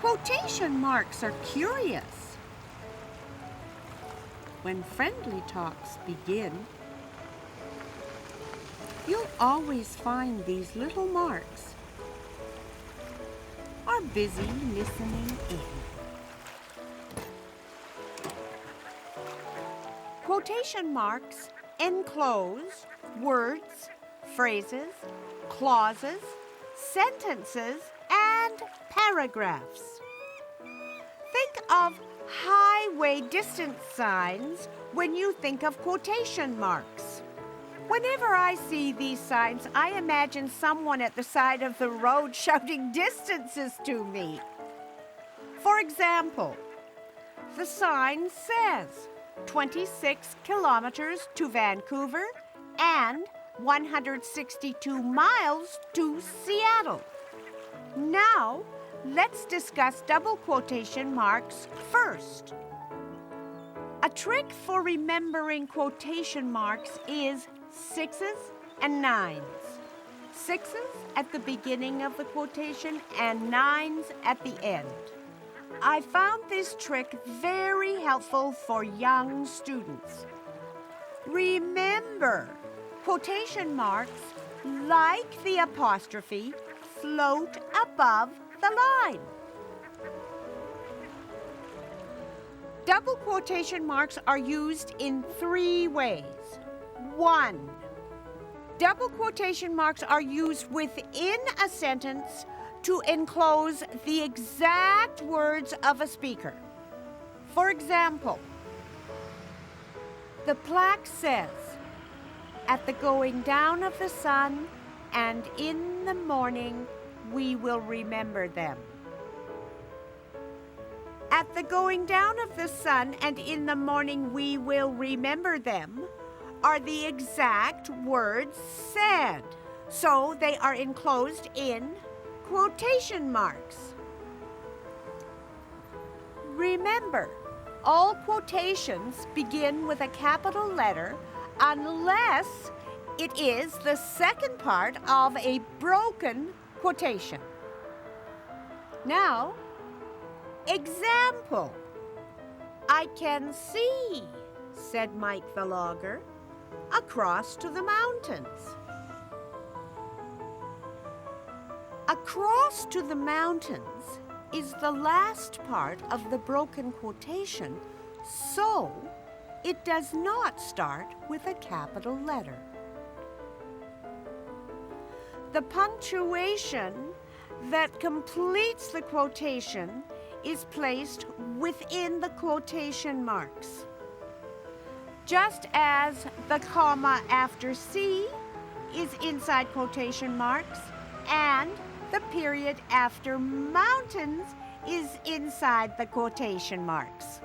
Quotation marks are curious. When friendly talks begin, you'll always find these little marks are busy listening in. Quotation marks enclose words, phrases, clauses, sentences, and paragraphs. Think of highway distance signs when you think of quotation marks. Whenever I see these signs, I imagine someone at the side of the road shouting distances to me. For example, the sign says 26 kilometers to Vancouver and 162 miles to Seattle. Now, let's discuss double quotation marks first. A trick for remembering quotation marks is 6s and 9s. 6s at the beginning of the quotation and 9s at the end. I found this trick very helpful for young students. Remember, quotation marks, like the apostrophe, float above the line. Double quotation marks are used in 3 ways. 1. Double quotation marks are used within a sentence to enclose the exact words of a speaker. For example, the plaque says, "At the going down of the sun and in the morning, we will remember them." At the going down of the sun and in the morning, we will remember them are the exact words said, so they are enclosed in quotation marks. Remember, all quotations begin with a capital letter unless it is the second part of a broken quotation. Now, example. "I can see," said Mike the logger, "across to the mountains." "Across to the mountains" is the last part of the broken quotation, so it does not start with a capital letter. The punctuation that completes the quotation is placed within the quotation marks. Just as the comma after C is inside quotation marks and the period after mountains is inside the quotation marks.